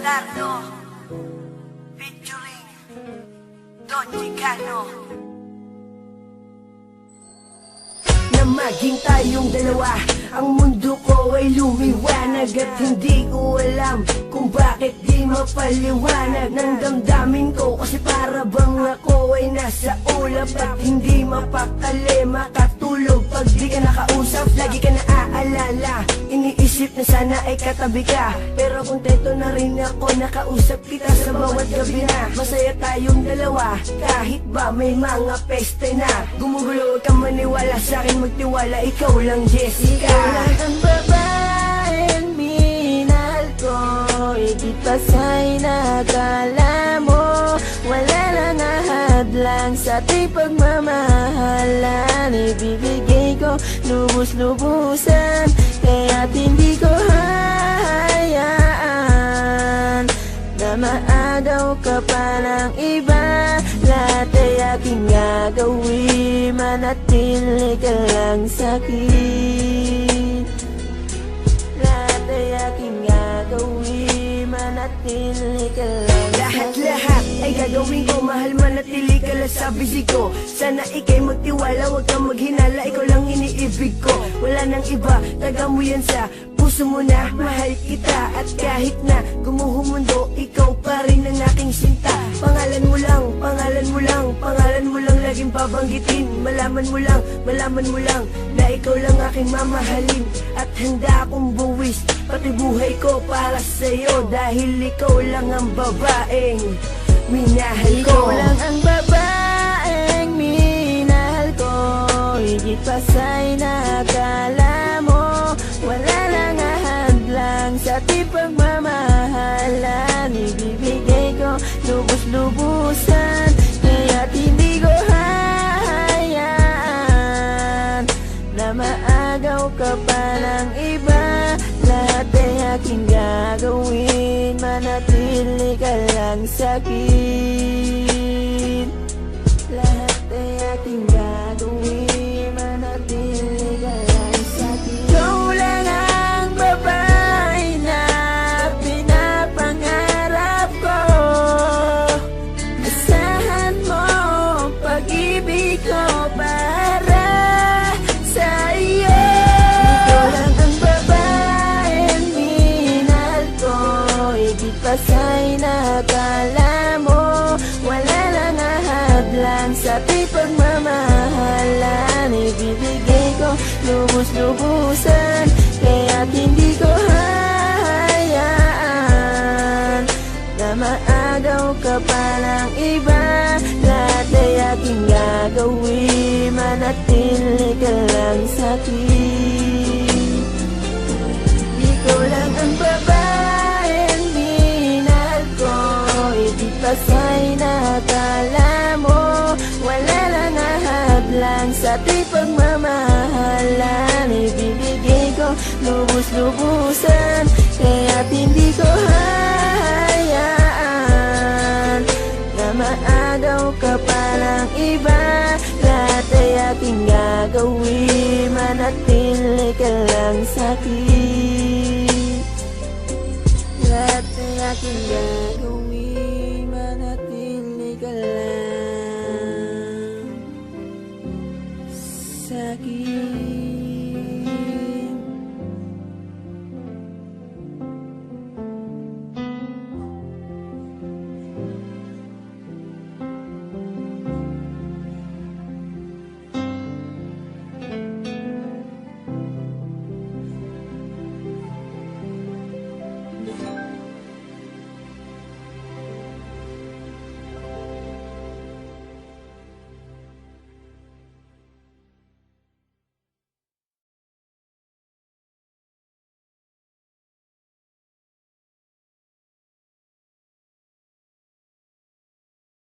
Leonardo featuring Don Chicano. Na maging tayong dalawa, ang mundo ko ay lumiwanag at hindi ko alam kung bakit di mapaliwanag ng damdamin ko. Kasi para bang ako ay nasa ulap at hindi mapakali makatulog pag di ka nakausap. Lagi ka naaalala, iniisip na sana ay katabi ka, pero kontento na rin ako nakausap kita sa bawat gabi na. Masaya tayong dalawa kahit ba may mga peste na gumugulo. Huwag kang maniwala sa'kin, magtiwala, ikaw lang Jessica. Ikaw lang ang babaeng minahal ko, higit pa sa'y nakala mo. Wala lang ahadlang sa ating pagmamahalan, ibibigay ko lubos-lubusan, kaya't hindi ko hahayaan na maagaw ka pa ng iba. Lahat ay aking gagawin, manatili ka lang sa'kin. Lahat ay aking gagawin, manatili ka lang sa'kin. Lahat ay gagawin ko, mahal, manatili ka lang sa bisig ko. Sana ikay magtiwala, huwag kang maghinala, ikaw lang iniibig ko. Wala nang iba, taga mo yan sa puso mo na mahal kita. At kahit na gumuho mundo, ikaw pa rin ang aking sinta. Pangalan mo lang, pangalan mo lang, pangalan mo lang laging babanggitin. Malaman mo lang na ikaw lang aking mamahalin. At handa akong buwis pati buhay ko para sa'yo, dahil ikaw lang ang babaeng minahal ko. Ikaw lang ang babaeng minahal ko, higit pa sa'y nakala mo. Wala lang ahadlang sa ating pagmamahalan, ibibigay ko lubos-lubusan, kaya't hindi ko hahayaan na maagaw ka pa ng iba. Lahat ay aking gagawin, manatili ka lang sa'kin. Lahat ay aking gagawin, manatili ka lang sa'kin. Ikaw lang ang babae na pinapangarap ko, asahan mo pag-ibig ko para sa iyo. Ikaw lang ang babaeng minahal ko, higit pa sa'y nakala mo. Wala lang ahadlang sa ating pagmamahalan, ibibigay ko lubos-lubusan, kaya't hindi ko hahayaan na maagaw ka pa ng iba. Lahat ay aking gagawin, manatili ka lang sa'kin. Ikaw lang ang babaeng minahal ko, higit pa sa'y nakala mo. Wala lang ahadlang sa ating pagmamahalan, ibibigay ko lubos-lubusan, kaya't hindi ko hahayaan na maagaw ka pa ng iba. Lahat ay aking gagawin, manatili ka lang sa'kin. Lahat ay aking gagawin, manatili ka lang sa'kin.